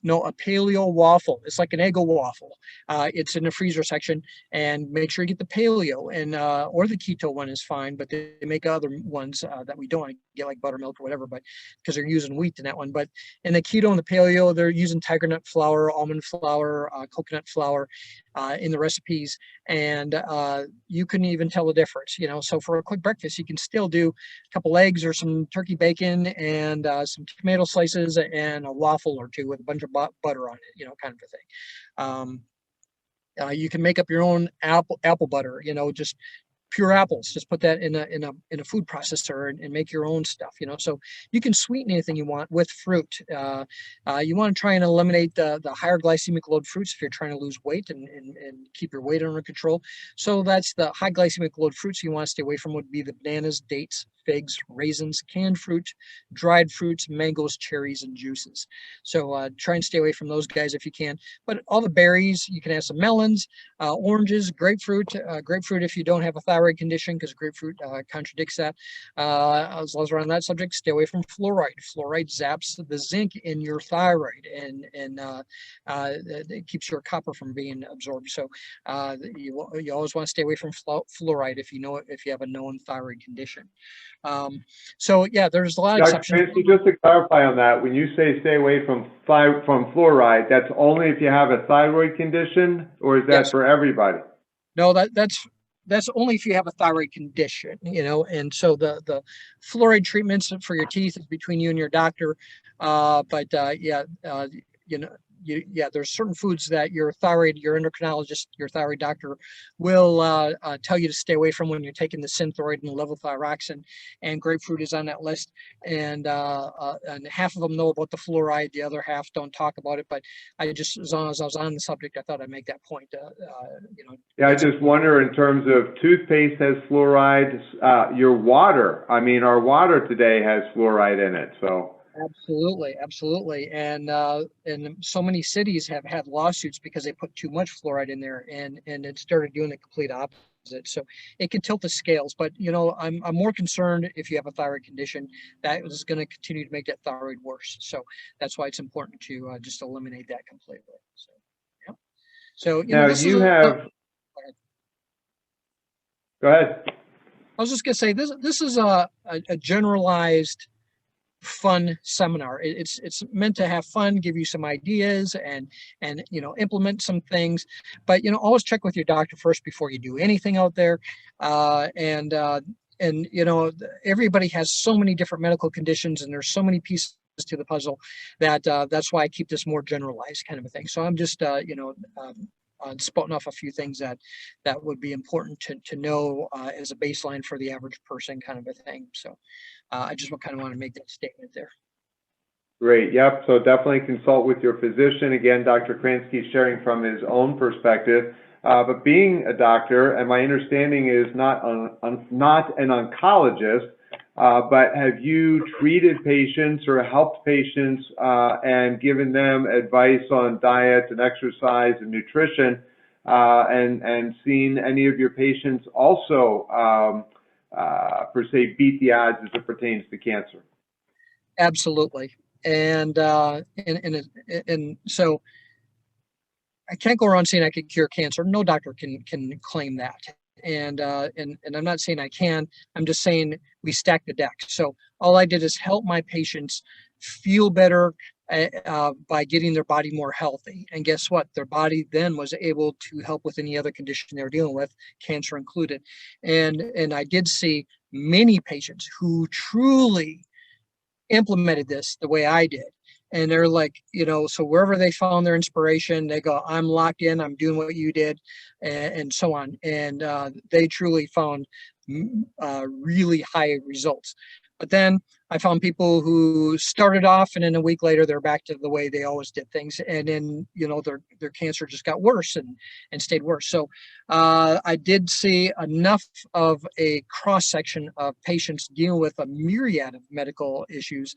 no, a paleo waffle. It's like an Eggo waffle. It's in the freezer section, and make sure you get the paleo, and or the keto one is fine, but they make other ones that we don't want to get, like buttermilk or whatever, but because they're using wheat in that one. But in the keto and the paleo, they're using tiger nut flour, almond flour, coconut flour in the recipes, and you couldn't even tell the difference. So for a quick breakfast, you can still do a couple eggs or some turkey bacon and some tomato slices and a waffle or two with a bunch of butter on it, kind of a thing. You can make up your own apple butter, just pure apples. Just put that in a food processor and make your own stuff. So you can sweeten anything you want with fruit. You want to try and eliminate the higher glycemic load fruits if you're trying to lose weight and keep your weight under control. So that's the high glycemic load fruits you want to stay away from would be the bananas, dates, figs, raisins, canned fruit, dried fruits, mangoes, cherries, and juices. So try and stay away from those guys if you can. But all the berries, you can have some melons, oranges, grapefruit. Grapefruit if you don't have a thyroid condition, because grapefruit contradicts that. As long as we're on that subject, stay away from fluoride. Fluoride zaps the zinc in your thyroid, and it keeps your copper from being absorbed. So you always want to stay away from fluoride if you have a known thyroid condition. So yeah, there's a lot of exceptions. Kransky, just to clarify on that, when you say stay away from fluoride, that's only if you have a thyroid condition, or is that for everybody? No, that's only if you have a thyroid condition, and so the fluoride treatments for your teeth is between you and your doctor. There's certain foods that your endocrinologist, your thyroid doctor will tell you to stay away from when you're taking the Synthroid and levothyroxine, and grapefruit is on that list. And half of them know about the fluoride, the other half don't talk about it. But as long as I was on the subject, I thought I'd make that point. Yeah, I just wonder, in terms of toothpaste has fluoride, your water. I mean, our water today has fluoride in it, so. Absolutely. And so many cities have had lawsuits because they put too much fluoride in there, and it started doing the complete opposite. So it can tilt the scales, but I'm more concerned if you have a thyroid condition that is going to continue to make that thyroid worse. So that's why it's important to just eliminate that completely. So yeah. So Go ahead. I was just going to say this is a generalized fun seminar. It's meant to have fun, give you some ideas, and implement some things. But always check with your doctor first before you do anything out there. you know, everybody has so many different medical conditions, and there's so many pieces to the puzzle that that's why I keep this more generalized kind of a thing. So I'm just spouting off a few things that would be important to know as a baseline for the average person kind of a thing. So I just kind of want to make that statement there. Great. Yep. So definitely consult with your physician. Again, Dr. Kransky is sharing from his own perspective. But being a doctor, and my understanding is not an oncologist, but have you treated patients or helped patients and given them advice on diet and exercise and nutrition, and seen any of your patients also per se beat the odds as it pertains to cancer? Absolutely. And so I can't go around saying I could cure cancer. No doctor can claim that. And I'm not saying I can. I'm just saying we stack the deck. So all I did is help my patients feel better by getting their body more healthy. And guess what? Their body then was able to help with any other condition they were dealing with, cancer included. And I did see many patients who truly implemented this the way I did. And they're like, you know, so wherever they found their inspiration, they go, I'm locked in, I'm doing what you did, and so on. And they truly found really high results. But then I found people who started off, and then a week later they're back to the way they always did things, and then, you know, their cancer just got worse and stayed worse. So I did see enough of a cross section of patients dealing with a myriad of medical issues,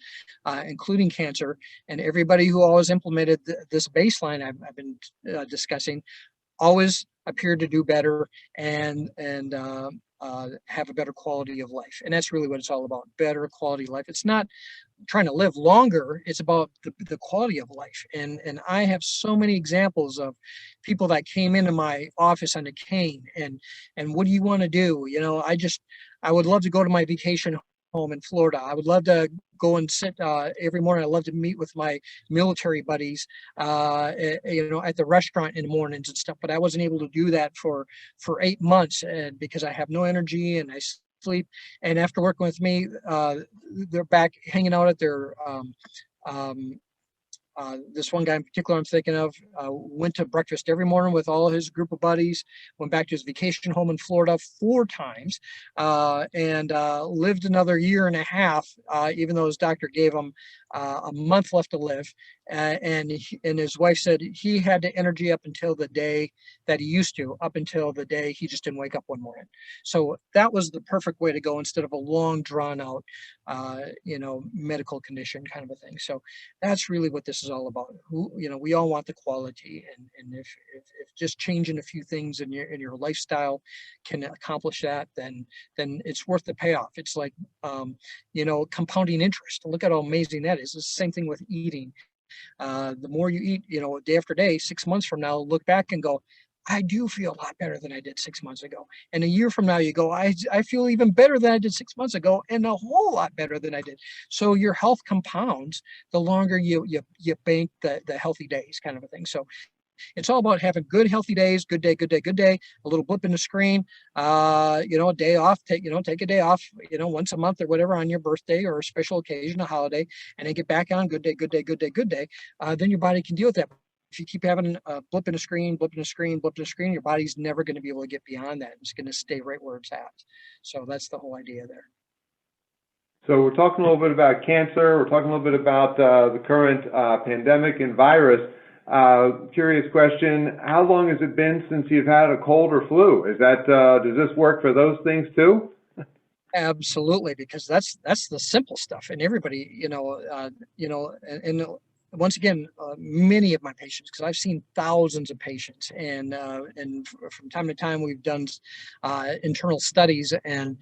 including cancer, and everybody who always implemented this baseline I've been discussing always appeared to do better and have a better quality of life. And that's really what it's all about, better quality of life. It's not trying to live longer, it's about the quality of life. And I have so many examples of people that came into my office on a cane and what do you want to do? You know, I would love to go to my vacation home in Florida. I would love to go and sit every morning. I love to meet with my military buddies, you know, at the restaurant in the mornings and stuff. But I wasn't able to do that for 8 months because I have no energy and I sleep. And after working with me, they're back hanging out at their this one guy in particular I'm thinking of went to breakfast every morning with all his group of buddies, went back to his vacation home in Florida 4 times, and lived another year and a half, even though his doctor gave him a month left to live. And his wife said he had the energy up until the day that he used to, up until the day he just didn't wake up one morning. So that was the perfect way to go instead of a long drawn out, you know, medical condition kind of a thing. So that's really what this is all about. You know, we all want the quality, and if just changing a few things in your lifestyle can accomplish that, then it's worth the payoff. It's like, you know, compounding interest. Look at how amazing that is. It's the same thing with eating. The more you eat, you know, day after day, 6 months from now, look back and go, I do feel a lot better than I did 6 months ago. And a year from now, you go, I feel even better than I did 6 months ago, and a whole lot better than I did. So your health compounds the longer you bank the healthy days kind of a thing. So it's all about having good, healthy days, good day, good day, good day, a little blip in the screen, you know, a day off, take a day off, you know, once a month or whatever on your birthday or a special occasion, a holiday, and then get back on good day, good day, good day, good day. Then your body can deal with that. If you keep having a blip in the screen, blip in the screen, blip in the screen, your body's never going to be able to get beyond that. It's going to stay right where it's at. So that's the whole idea there. So we're talking a little bit about cancer. We're talking a little bit about the current pandemic and virus. Curious question, how long has it been since you've had a cold or flu? Is that, does this work for those things too? Absolutely, because that's the simple stuff. And everybody, you know, and once again, many of my patients, because I've seen thousands of patients, and from time to time we've done internal studies, and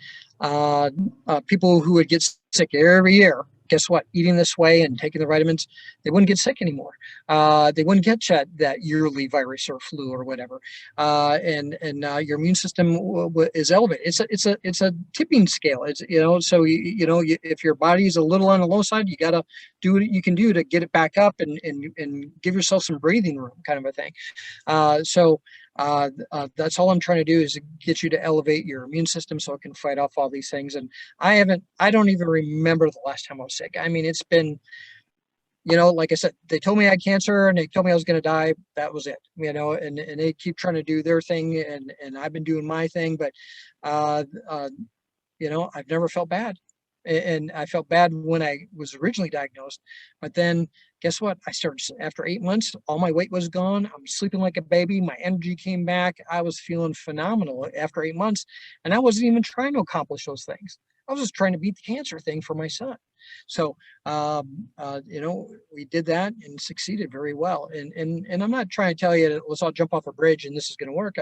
people who would get sick every year. Guess what? Eating this way and taking the vitamins, they wouldn't get sick anymore. They wouldn't get that yearly virus or flu or whatever. And your immune system is elevated. It's a tipping scale. It's, you know, so if your body is a little on the low side, you got to do what you can do to get it back up and give yourself some breathing room, kind of a thing. So That's all I'm trying to do is get you to elevate your immune system so it can fight off all these things. And I don't even remember the last time I was sick. I mean, it's been, like I said, they told me I had cancer and they told me I was going to die. That was it, and they keep trying to do their thing, and I've been doing my thing, but, uh, uh, I've never felt bad. And I felt bad when I was originally diagnosed, but then guess what? I started after 8 months, all my weight was gone. I'm sleeping like a baby. My energy came back. I was feeling phenomenal after 8 months, and I wasn't even trying to accomplish those things. I was just trying to beat the cancer thing for my son. So, we did that and succeeded very well. And I'm not trying to tell you, let's all jump off a bridge and this is going to work.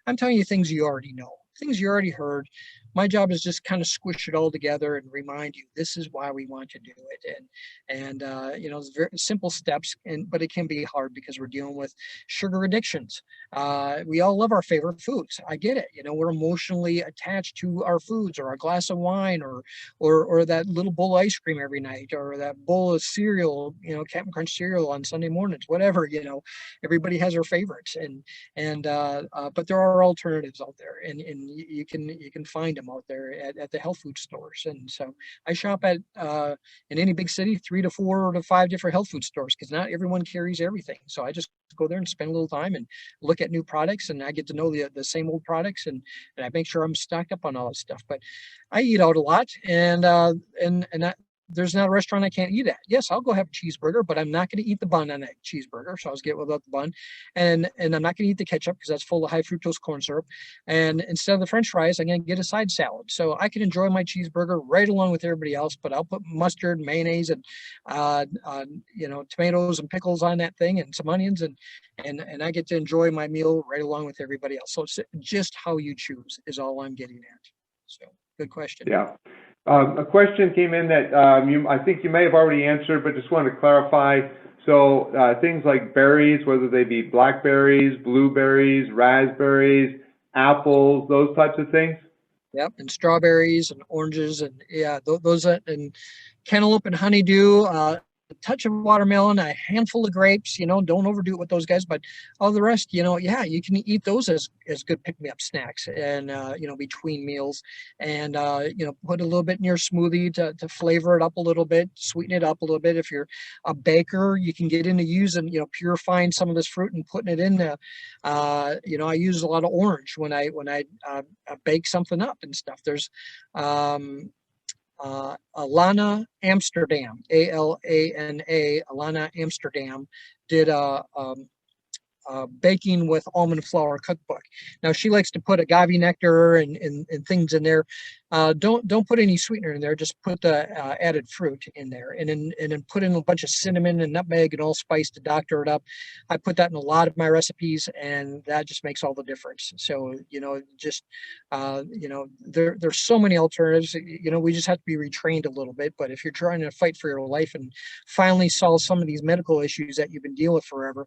I'm telling you things you already know, things you already heard. My job is just kind of squish it all together and remind you this is why we want to do it. It's very simple steps, but it can be hard because we're dealing with sugar addictions. We all love our favorite foods. I get it. We're emotionally attached to our foods, or a glass of wine, or that little bowl of ice cream every night, or that bowl of cereal, Captain Crunch cereal on Sunday mornings, whatever. Everybody has their favorites, but there are alternatives out there, and you can find them out there at the health food stores. And so I shop at in any big city 3 to 4 to 5 different health food stores, because not everyone carries everything. So I just go there and spend a little time and look at new products, and I get to know the same old products, and I make sure I'm stocked up on all that stuff. But I eat out a lot, and there's not a restaurant I can't eat at. Yes, I'll go have a cheeseburger, but I'm not going to eat the bun on that cheeseburger. So I was getting without the bun, and I'm not going to eat the ketchup because that's full of high fructose corn syrup. And instead of the French fries, I'm going to get a side salad. So I can enjoy my cheeseburger right along with everybody else, but I'll put mustard, mayonnaise, and tomatoes and pickles on that thing, and some onions, and I get to enjoy my meal right along with everybody else. So it's just how you choose is all I'm getting at. So good question. Yeah. A question came in that I think you may have already answered, but just wanted to clarify. So things like berries, whether they be blackberries, blueberries, raspberries, apples, those types of things? Yep, and strawberries and oranges, and yeah, those and cantaloupe and honeydew, a touch of watermelon, a handful of grapes. Don't overdo it with those guys, but all the rest, yeah, you can eat those as good pick-me-up snacks, and between meals, and put a little bit in your smoothie to flavor it up a little bit, sweeten it up a little bit. If you're a baker, you can get into using purifying some of this fruit and putting it in there. I use a lot of orange when I bake something up and stuff. There's Alana Amsterdam, Alana, Alana Amsterdam, did a baking with almond flour cookbook. Now she likes to put agave nectar and things in there. Don't put any sweetener in there. Just put the added fruit in there, and then put in a bunch of cinnamon and nutmeg and allspice to doctor it up. I put that in a lot of my recipes, and that just makes all the difference. So there's so many alternatives. We just have to be retrained a little bit. But if you're trying to fight for your life and finally solve some of these medical issues that you've been dealing with forever,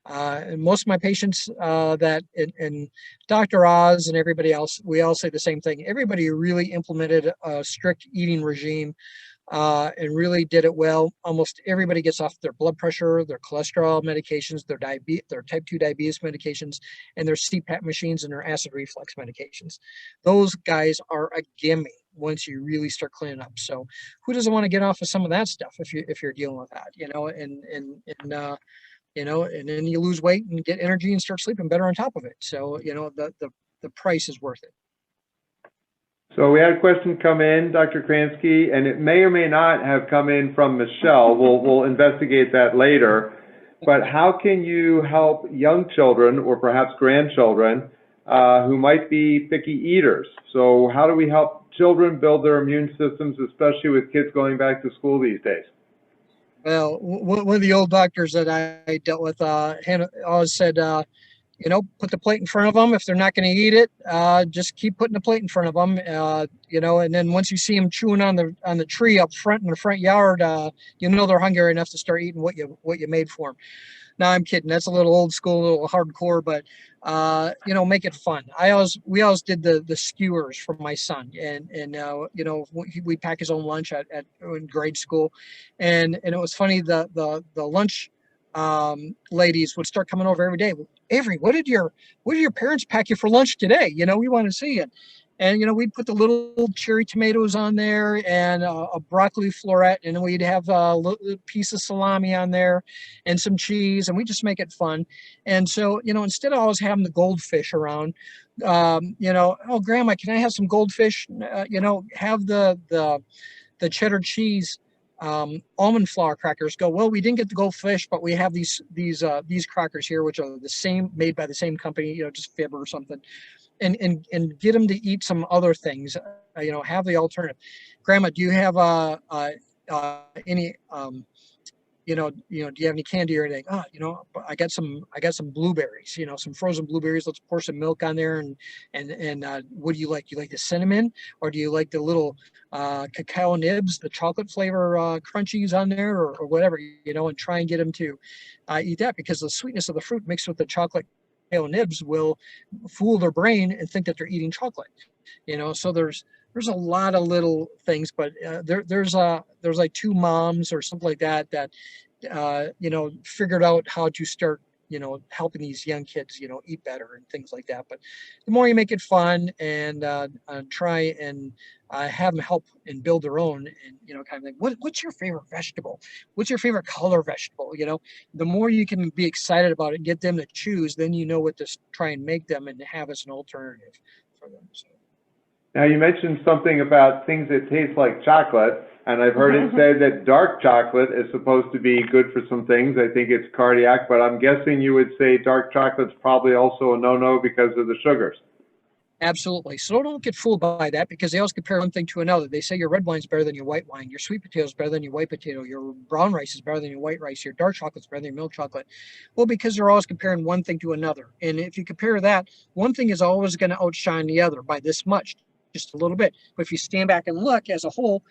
and most of my patients and Dr. Oz and everybody else, we all say the same thing. Everybody really implemented a strict eating regime and really did it well. Almost everybody gets off their blood pressure, their cholesterol medications, their type 2 diabetes medications, and their CPAP machines and their acid reflux medications. Those guys are a gimme once you really start cleaning up. So who doesn't want to get off of some of that stuff if you're dealing with that, and then you lose weight and get energy and start sleeping better on top of it. So, the price is worth it. So we had a question come in, Dr. Kransky, and it may or may not have come in from Michelle. We'll investigate that later. But how can you help young children or perhaps grandchildren who might be picky eaters? So how do we help children build their immune systems, especially with kids going back to school these days? Well, one of the old doctors that I dealt with always said, put the plate in front of them. If they're not going to eat it, just keep putting the plate in front of them. And then once you see them chewing on the tree up front in the front yard, they're hungry enough to start eating what you made for them. Now I'm kidding. That's a little old school, a little hardcore, but make it fun. We always did the skewers for my son, and we pack his own lunch in grade school, and it was funny. The lunch ladies would start coming over every day. Avery, what did your parents pack you for lunch today? We want to see it. And, we'd put the little cherry tomatoes on there and a broccoli floret, and then we'd have a little piece of salami on there and some cheese, and we just make it fun. And so, instead of always having the goldfish around, oh, Grandma, can I have some goldfish? Have the cheddar cheese almond flour crackers. Go, well, we didn't get the goldfish, but we have these crackers here, which are the same, made by the same company, just Fib or something. And get them to eat some other things, have the alternative. Grandma, do you have any do you have any candy or anything? I got some blueberries, some frozen blueberries. Let's pour some milk on there. And what do you like? Do you like the cinnamon, or do you like the little cacao nibs, the chocolate flavor crunchies on there, or whatever, and try and get them to eat that, because the sweetness of the fruit mixed with the chocolate cacao nibs will fool their brain and think that they're eating chocolate. So there's a lot of little things, but there's like two moms or something like that figured out how to start helping these young kids eat better and things like that. But the more you make it fun and try and have them help and build their own, and kind of like, what's your favorite vegetable, what's your favorite color vegetable, the more you can be excited about it and get them to choose, then what to try and make them and have as an alternative for them. So. Now, you mentioned something about things that taste like chocolate, and I've heard it said that dark chocolate is supposed to be good for some things. I think it's cardiac, but I'm guessing you would say dark chocolate's probably also a no-no because of the sugars. Absolutely. So don't get fooled by that, because they always compare one thing to another. They say your red wine's better than your white wine, your sweet potato is better than your white potato, your brown rice is better than your white rice, your dark chocolate's better than your milk chocolate. Well, because they're always comparing one thing to another. And if you compare that, one thing is always going to outshine the other by this much, just a little bit. But if you stand back and look as a whole,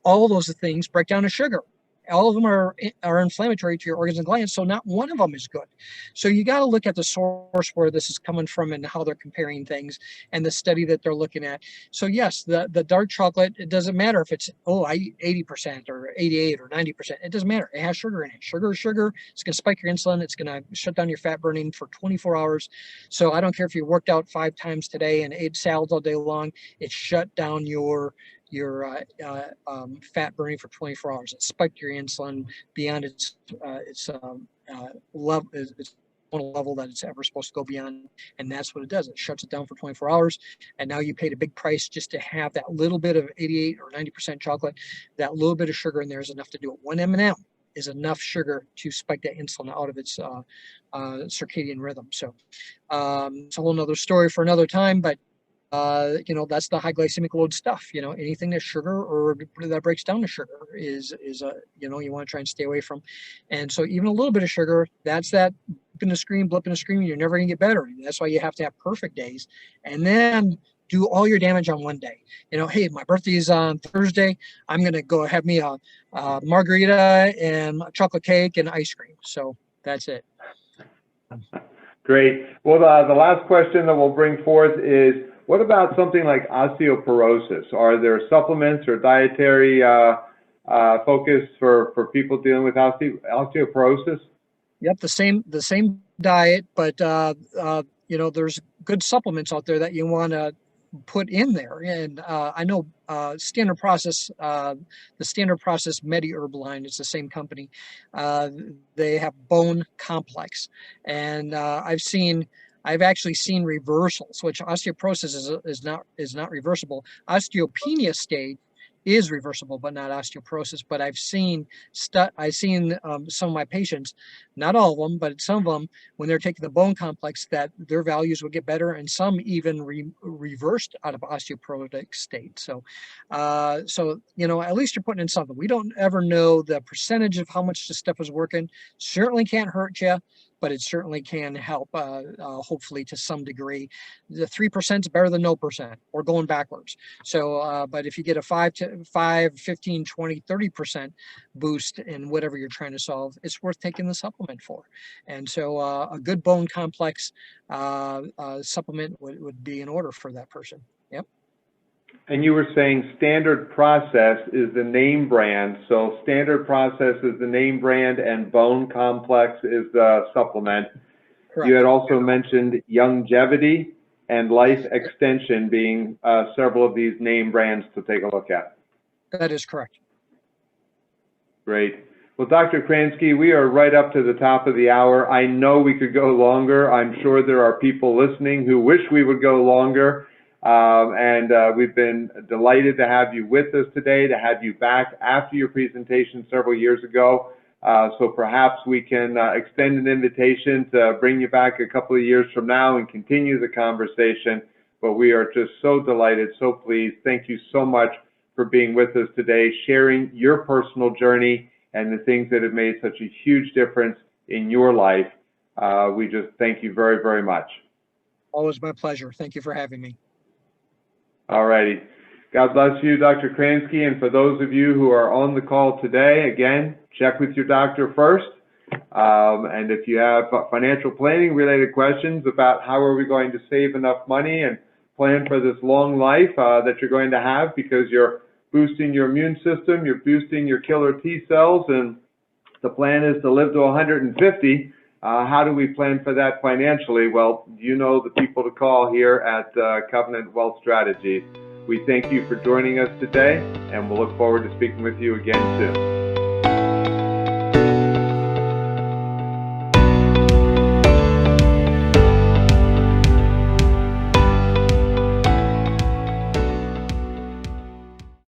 all of those things break down to sugar. All of them are inflammatory to your organs and glands, so not one of them is good. So you got to look at the source where this is coming from and how they're comparing things and the study that they're looking at. So yes, the dark chocolate, it doesn't matter if it's, I eat 80% or 88 or 90%. It doesn't matter. It has sugar in it. Sugar is sugar. It's going to spike your insulin. It's going to shut down your fat burning for 24 hours. So I don't care if you worked out 5 times today and ate salads all day long. It shut down your fat burning for 24 hours. It spiked your insulin beyond its level, its level that it's ever supposed to go beyond, and that's what it does. It shuts it down for 24 hours, and now you paid a big price just to have that little bit of 88 or 90% chocolate. That little bit of sugar in there is enough to do it. One M&M is enough sugar to spike that insulin out of its circadian rhythm. So it's a whole nother story for another time, but that's the high glycemic load stuff. Anything that's sugar or that breaks down to sugar is you want to try and stay away from. And so even a little bit of sugar, that's that blip in the screen, you're never gonna get better. That's why you have to have perfect days, and then do all your damage on one day. Hey, my birthday is on Thursday. I'm gonna go have me a margarita and a chocolate cake and ice cream. So that's it. Great. Well, the last question that we'll bring forth is, what about something like osteoporosis? Are there supplements or dietary focus for people dealing with osteoporosis? Yep, the same diet, but there's good supplements out there that you want to put in there. And I know Standard Process, the Standard Process MediHerb line, it's the same company. They have Bone Complex, and I've actually seen reversals, which osteoporosis is not reversible. Osteopenia stage is reversible, but not osteoporosis. But I've seen some of my patients, not all of them, but some of them, when they're taking the bone complex, that their values would get better, and some even reversed out of osteoporotic state. So, at least you're putting in something. We don't ever know the percentage of how much this stuff is working. Certainly can't hurt you, but it certainly can help, hopefully to some degree. The 3% is better than no percent or going backwards. So, but if you get a 5, 15, 20, 30% boost in whatever you're trying to solve, it's worth taking the supplement for. And so a good bone complex supplement would be in order for that person. Yep. And you were saying Standard Process is the name brand. So Standard Process is the name brand and Bone Complex is the supplement. Correct. You had also mentioned longevity and life extension being several of these name brands to take a look at. That is correct. Great. Well, Dr. Kransky, we are right up to the top of the hour. I know we could go longer. I'm sure there are people listening who wish we would go longer. We've been delighted to have you with us today, to have you back after your presentation several years ago. So perhaps we can extend an invitation to bring you back a couple of years from now and continue the conversation. But we are just so delighted, so pleased. Thank you so much for being with us today, sharing your personal journey and the things that have made such a huge difference in your life. We just thank you very, very much. Always my pleasure. Thank you for having me. All righty. God bless you, Dr. Kransky. And for those of you who are on the call today, again, check with your doctor first. And if you have financial planning related questions about how are we going to save enough money and plan for this long life that you're going to have because you're boosting your immune system, you're boosting your killer T cells, and the plan is to live to 150. How do we plan for that financially? Well, you know the people to call here at Covenant Wealth Strategies. We thank you for joining us today, and we'll look forward to speaking with you again soon.